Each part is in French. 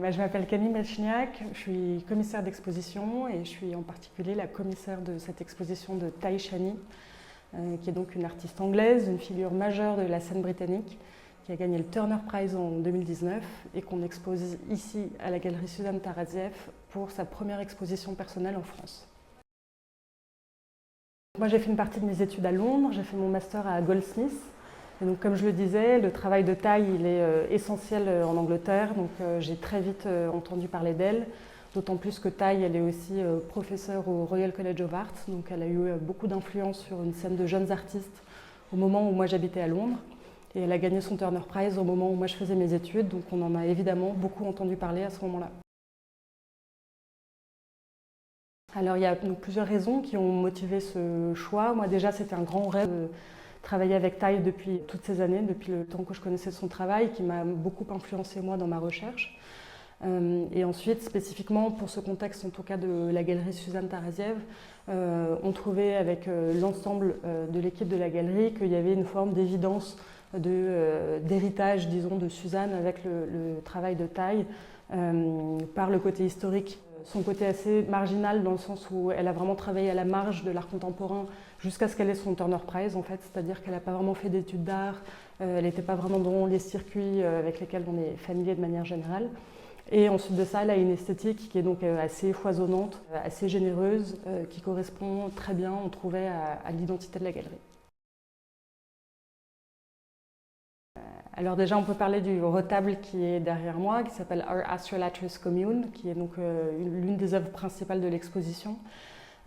Je m'appelle Camille Melchniak, je suis commissaire d'exposition et je suis en particulier la commissaire de cette exposition de Tai Chani, qui est donc une artiste anglaise, une figure majeure de la scène britannique, qui a gagné le Turner Prize en 2019 et qu'on expose ici à la galerie Suzanne Taraziev pour sa première exposition personnelle en France. Moi j'ai fait une partie de mes études à Londres, j'ai fait mon master à Goldsmiths. Et donc, comme je le disais, le travail de Tai il est essentiel en Angleterre, donc j'ai très vite entendu parler d'elle, d'autant plus que Tai elle est aussi professeure au Royal College of Art, donc elle a eu beaucoup d'influence sur une scène de jeunes artistes au moment où moi j'habitais à Londres, et elle a gagné son Turner Prize au moment où moi je faisais mes études, donc on en a évidemment beaucoup entendu parler à ce moment-là. Alors il y a donc plusieurs raisons qui ont motivé ce choix. Moi déjà c'était un grand rêve de travailler avec Tai depuis toutes ces années, depuis le temps que je connaissais son travail, qui m'a beaucoup influencé moi dans ma recherche. Et ensuite, spécifiquement pour ce contexte, en tout cas de la galerie Suzanne Taraziev, on trouvait avec l'ensemble de l'équipe de la galerie qu'il y avait une forme d'évidence d'héritage, disons, de Suzanne avec le travail de Tai, par le côté historique, son côté assez marginal dans le sens où elle a vraiment travaillé à la marge de l'art contemporain jusqu'à ce qu'elle ait son Turner Prize en fait, c'est-à-dire qu'elle n'a pas vraiment fait d'études d'art, elle n'était pas vraiment dans les circuits avec lesquels on est familier de manière générale. Et ensuite de ça, elle a une esthétique qui est donc assez foisonnante, assez généreuse, qui correspond très bien, on trouvait, à l'identité de la galerie. Alors déjà, on peut parler du retable qui est derrière moi, qui s'appelle Our Astrolatus Commune, qui est donc l'une des œuvres principales de l'exposition.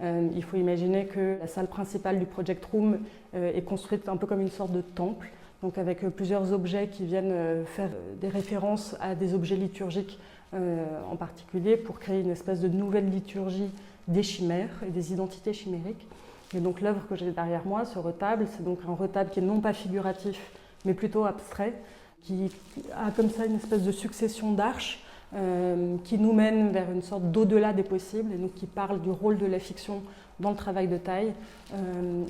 Il faut imaginer que la salle principale du Project Room est construite un peu comme une sorte de temple, donc avec plusieurs objets qui viennent faire des références à des objets liturgiques en particulier pour créer une espèce de nouvelle liturgie des chimères et des identités chimériques. Et donc l'œuvre que j'ai derrière moi, ce retable, c'est donc un retable qui est non pas figuratif, mais plutôt abstrait, qui a comme ça une espèce de succession d'arches qui nous mène vers une sorte d'au-delà des possibles, et donc qui parle du rôle de la fiction dans le travail de Tai,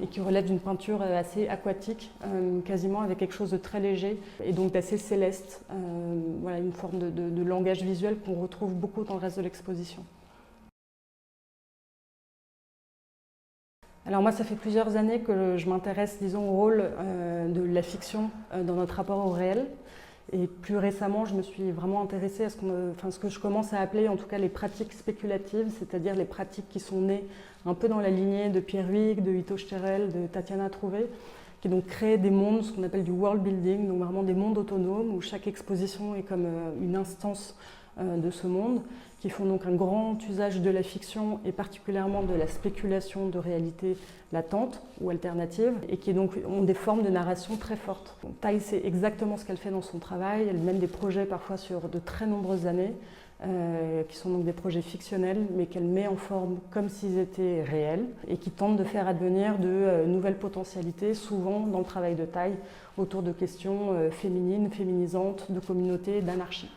et qui relève d'une peinture assez aquatique, quasiment avec quelque chose de très léger, et donc d'assez céleste, voilà, une forme de langage visuel qu'on retrouve beaucoup dans le reste de l'exposition. Alors moi, ça fait plusieurs années que je m'intéresse, disons, au rôle de la fiction dans notre rapport au réel. Et plus récemment, je me suis vraiment intéressée à ce que je commence à appeler en tout cas les pratiques spéculatives, c'est-à-dire les pratiques qui sont nées un peu dans la lignée de Pierre Huyghe, de Ito Sterel, de Tatiana Trouvé, qui donc créent des mondes, ce qu'on appelle du world building, donc vraiment des mondes autonomes où chaque exposition est comme une instance de ce monde, qui font donc un grand usage de la fiction et particulièrement de la spéculation de réalité latente ou alternative, et qui donc ont des formes de narration très fortes. Tai, c'est exactement ce qu'elle fait dans son travail, elle mène des projets parfois sur de très nombreuses années, qui sont donc des projets fictionnels, mais qu'elle met en forme comme s'ils étaient réels, et qui tentent de faire advenir de nouvelles potentialités, souvent dans le travail de Tai, autour de questions féminines, féminisantes, de communauté, d'anarchie.